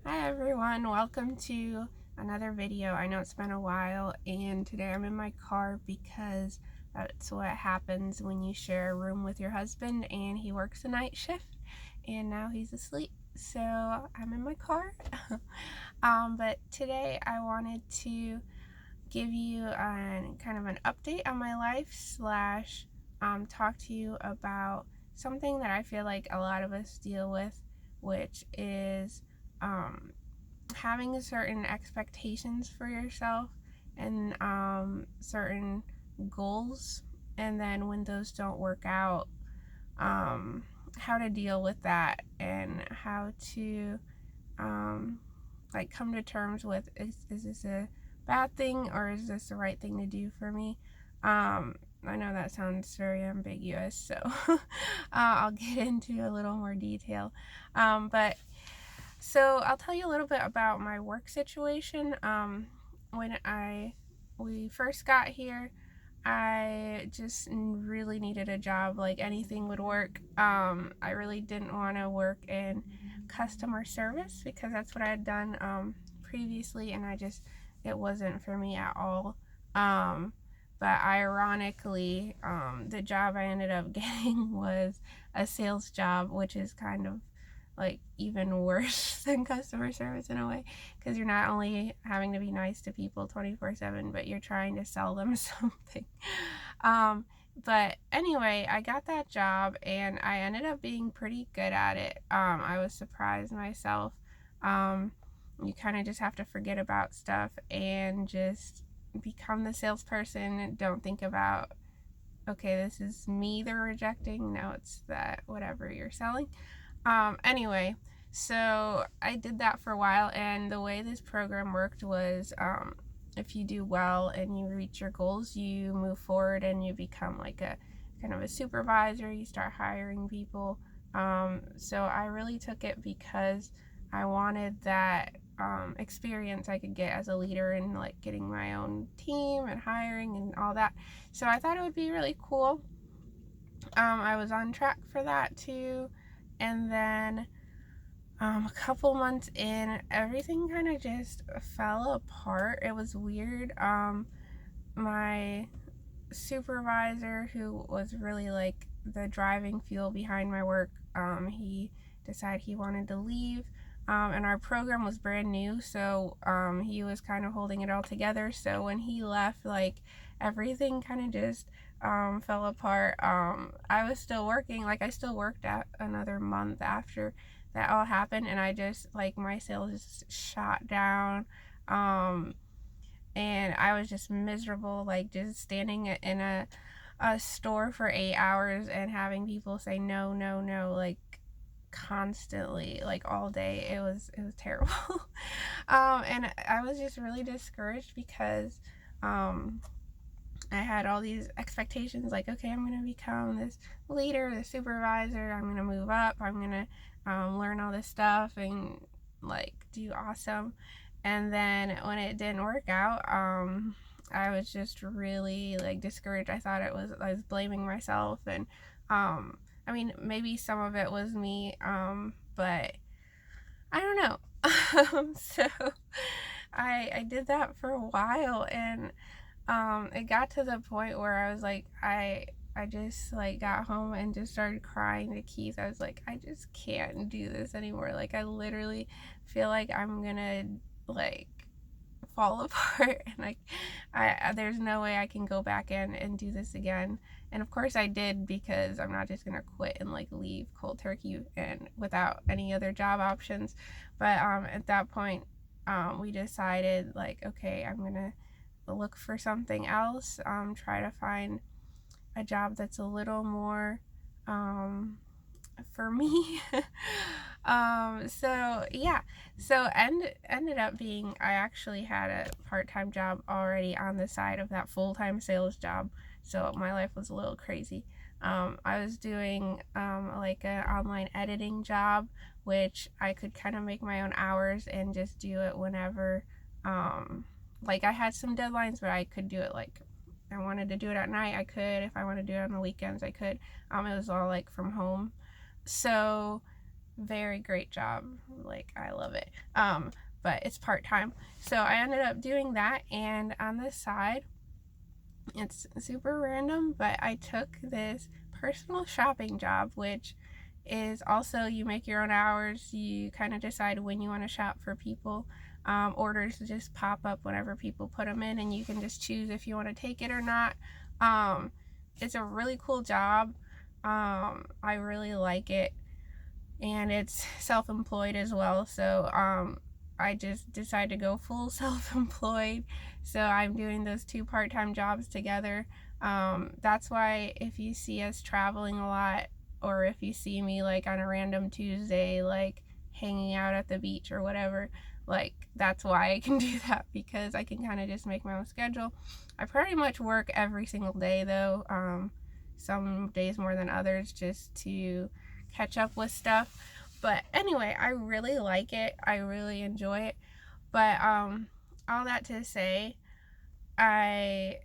Hi everyone, welcome to another video. I know it's been a while, and today I'm in my car because that's what happens when you share a room with your husband and he works a night shift and now he's asleep. So I'm in my car. But today I wanted to give you kind of an update on my life slash talk to you about something that I feel like a lot of us deal with, which is um, having certain expectations for yourself and certain goals, and then when those don't work out, um, how to deal with that and how to come to terms with is this a bad thing or is this the right thing to do for me. I know that sounds very ambiguous, so I'll get into a little more detail. But so I'll tell you a little bit about my work situation. When we first got here, I just really needed a job. Like anything would work. I really didn't want to work in customer service because that's what I had done previously, and it wasn't for me at all. But ironically, the job I ended up getting was a sales job, which is kind of like even worse than customer service in a way, because you're not only having to be nice to people 24/7, but you're trying to sell them something. um, but anyway, I got that job and I ended up being pretty good at it. I was surprised myself. You kind of just have to forget about stuff and just become the salesperson and don't think about, okay, this is me they're rejecting. No, it's that whatever you're selling. Anyway, so I did that for a while, and the way this program worked was if you do well and you reach your goals, you move forward and you become like a kind of a supervisor. You start hiring people. So I really took it because I wanted that experience I could get as a leader and like getting my own team and hiring and all that. So I thought it would be really cool. I was on track for that too. And then a couple months in, everything kind of just fell apart. It was weird. My supervisor, who was really like the driving fuel behind my work, he decided he wanted to leave. And our program was brand new, so he was kind of holding it all together. So when he left, like everything kind of just fell apart. I was still working, like I still worked at another month after that all happened, and I just like my sales just shot down. Um, and I was just miserable, like just standing in a store for 8 hours and having people say no, no, no, like constantly, like all day. It was terrible. And I was just really discouraged because I had all these expectations, like, okay, I'm going to become this leader, the supervisor, I'm going to move up, I'm going to learn all this stuff and like do awesome. And then when it didn't work out, I was just really like discouraged. I was blaming myself, and I mean, maybe some of it was me, but I don't know. So I did that for a while, and it got to the point where I was like, I just like got home and just started crying to Keith. I was like, I just can't do this anymore. Like I literally feel like I'm gonna like fall apart, and like I there's no way I can go back in and do this again. And of course I did, because I'm not just gonna quit and like leave cold turkey and without any other job options. But at that point, we decided like, okay, I'm gonna look for something else, try to find a job that's a little more for me. So yeah, so ended up being, I actually had a part-time job already on the side of that full-time sales job, so my life was a little crazy. I was doing like an online editing job, which I could kind of make my own hours and just do it whenever. Like I had some deadlines, but I could do it like I wanted to do it at night, I could. If I wanted to do it on the weekends, I could. It was all like from home. So very great job. Like, I love it. But it's part-time. So I ended up doing that, and on the side, it's super random, but I took this personal shopping job, which is also you make your own hours. You kind of decide when you want to shop for people. Orders just pop up whenever people put them in, and you can just choose if you want to take it or not. It's a really cool job. I really like it, and it's self-employed as well. So I just decided to go full self-employed. So I'm doing those two part-time jobs together. That's why if you see us traveling a lot, or if you see me like on a random Tuesday, like hanging out at the beach or whatever, like that's why I can do that, because I can kind of just make my own schedule. I pretty much work every single day though, some days more than others, just to catch up with stuff. But anyway, I really like it. I really enjoy it. But all that to say, I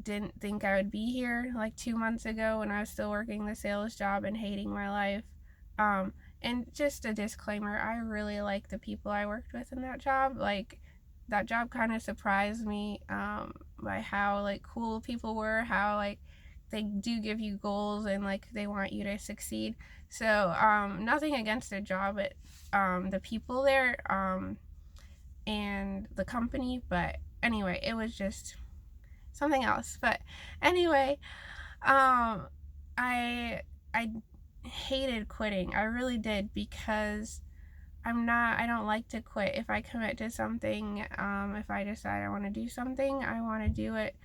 didn't think I would be here like 2 months ago when I was still working the sales job and hating my life. And just a disclaimer, I really like the people I worked with in that job. Like, that job kind of surprised me by how like cool people were, how like they do give you goals and like they want you to succeed. So nothing against the job, but the people there and the company. But anyway, it was just something else. But anyway, I hated quitting. I really did, because I don't like to quit. If I commit to something, if I decide I want to do something, I want to do it.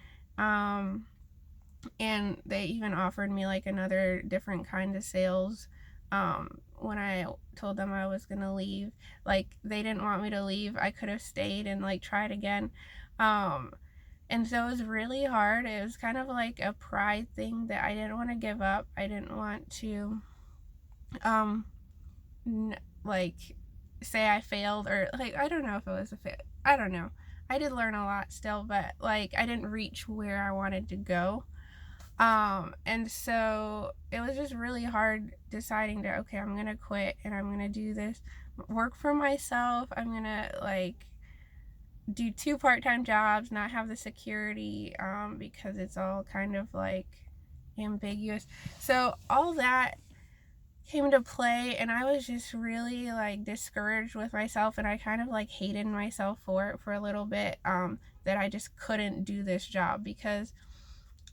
And they even offered me like another different kind of sales when I told them I was gonna leave. Like, they didn't want me to leave. I could have stayed and like tried again. And so it was really hard. It was kind of like a pride thing that I didn't want to give up. I didn't want to like say I failed, or like, I don't know if it was a fail. I don't know. I did learn a lot still, but like I didn't reach where I wanted to go. And so it was just really hard deciding to, okay, I'm gonna quit and I'm gonna do this work for myself. I'm gonna like do two part-time jobs, not have the security, because it's all kind of like ambiguous. So all that came into play, and I was just really like discouraged with myself, and I kind of like hated myself for it for a little bit, that I just couldn't do this job, because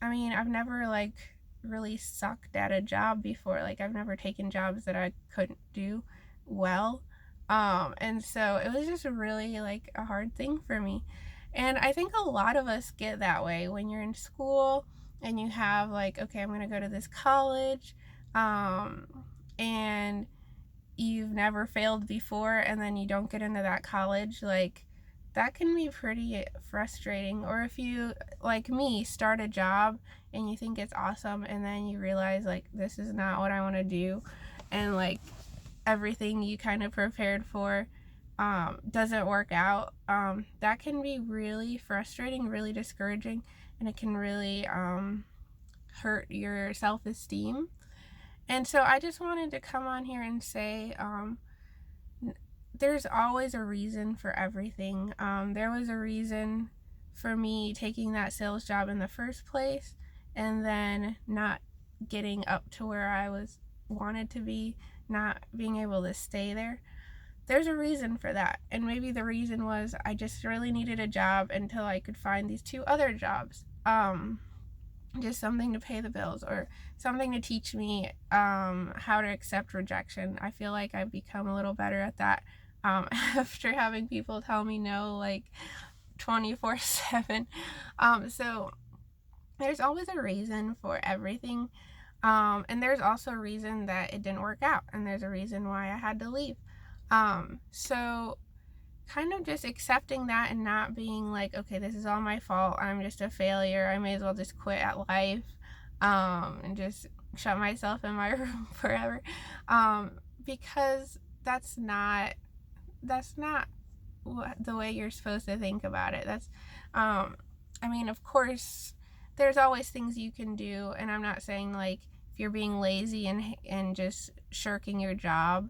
I mean, I've never like really sucked at a job before. Like, I've never taken jobs that I couldn't do well. And so it was just really like a hard thing for me. And I think a lot of us get that way when you're in school and you have like, okay, I'm going to go to this college, and you've never failed before, and then you don't get into that college. Like, that can be pretty frustrating. Or if you, like me, start a job and you think it's awesome, and then you realize like, this is not what I want to do, and like everything you kind of prepared for doesn't work out. That can be really frustrating, really discouraging, and it can really hurt your self-esteem. And so I just wanted to come on here and say, there's always a reason for everything. There was a reason for me taking that sales job in the first place, and then not getting up to where I wanted to be, not being able to stay there. There's a reason for that. And maybe the reason was I just really needed a job until I could find these two other jobs. Just something to pay the bills, or something to teach me how to accept rejection. I feel like I've become a little better at that after having people tell me no like 24/7. So there's always a reason for everything. And there's also a reason that it didn't work out, and there's a reason why I had to leave. So kind of just accepting that and not being like, okay, this is all my fault, I'm just a failure, I may as well just quit at life, and just shut myself in my room forever, because that's not the way you're supposed to think about it. I mean, of course there's always things you can do, and I'm not saying like if you're being lazy and just shirking your job,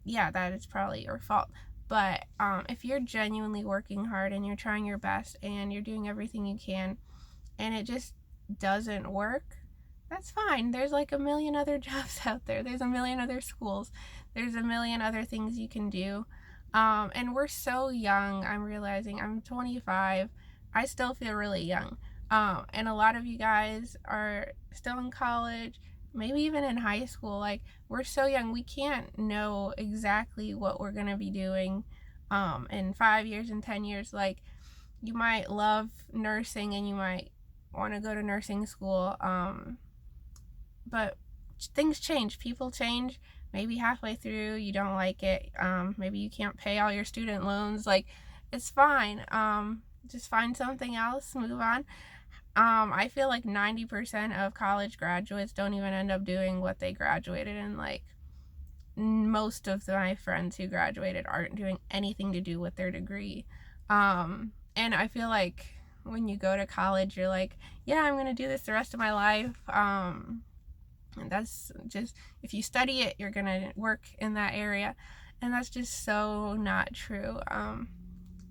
yeah, that is probably your fault. But if you're genuinely working hard and you're trying your best and you're doing everything you can and it just doesn't work, that's fine. There's like a million other jobs out there. There's a million other schools. There's a million other things you can do. And we're so young. I'm realizing I'm 25. I still feel really young. And a lot of you guys are still in college, maybe even in high school. Like, we're so young, we can't know exactly what we're going to be doing in 5 years and 10 years. Like, you might love nursing and you might want to go to nursing school, but things change, people change. Maybe halfway through you don't like it, maybe you can't pay all your student loans. Like, it's fine. Just find something else, move on. I feel like 90% of college graduates don't even end up doing what they graduated in. Like, most of my friends who graduated aren't doing anything to do with their degree. And I feel like when you go to college, you're like, yeah, I'm going to do this the rest of my life. And that's just, if you study it, you're going to work in that area. And that's just so not true.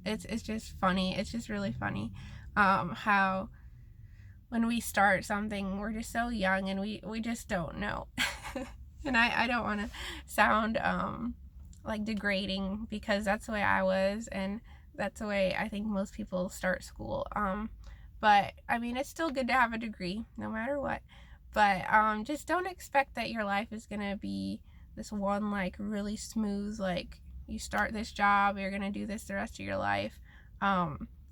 It's just funny. It's just really funny how when we start something, we're just so young and we just don't know. And I don't want to sound like degrading, because that's the way I was, and that's the way I think most people start school. But I mean, it's still good to have a degree no matter what. But just don't expect that your life is gonna be this one like really smooth, like you start this job, you're gonna do this the rest of your life.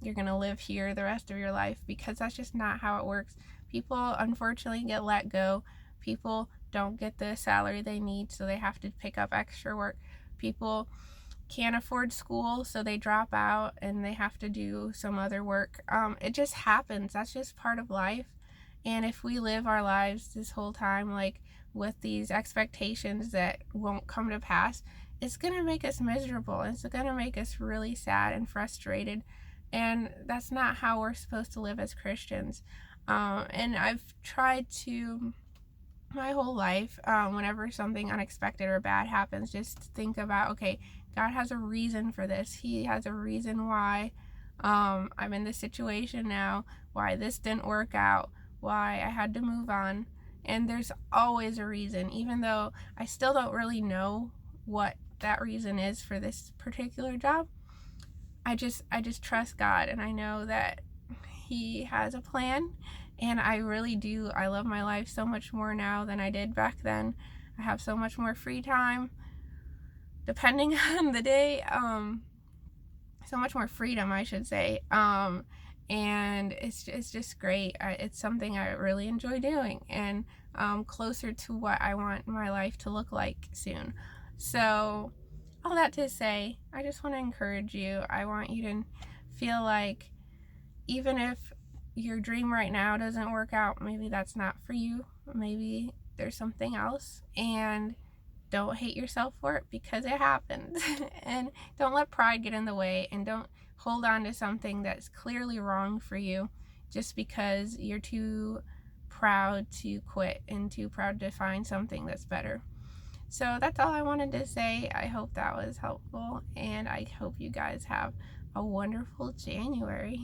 You're gonna live here the rest of your life, because that's just not how it works. People unfortunately get let go. People don't get the salary they need, so they have to pick up extra work. People can't afford school, so they drop out and they have to do some other work. It just happens. That's just part of life. And if we live our lives this whole time like with these expectations that won't come to pass, it's gonna make us miserable. It's gonna make us really sad and frustrated. And that's not how we're supposed to live as Christians. And I've tried to, my whole life, whenever something unexpected or bad happens, just think about, okay, God has a reason for this. He has a reason why I'm in this situation now, why this didn't work out, why I had to move on. And there's always a reason, even though I still don't really know what that reason is for this particular job. I just trust God, and I know that He has a plan. And I really do. I love my life so much more now than I did back then. I have so much more free time, depending on the day. So much more freedom, I should say. And it's just great. It's something I really enjoy doing, and closer to what I want my life to look like soon. So, all that to say, I just want to encourage you. I want you to feel like, even if your dream right now doesn't work out, maybe that's not for you. Maybe there's something else, and don't hate yourself for it, because it happens. And don't let pride get in the way, and don't hold on to something that's clearly wrong for you just because you're too proud to quit and too proud to find something that's better. So that's all I wanted to say. I hope that was helpful, and I hope you guys have a wonderful January.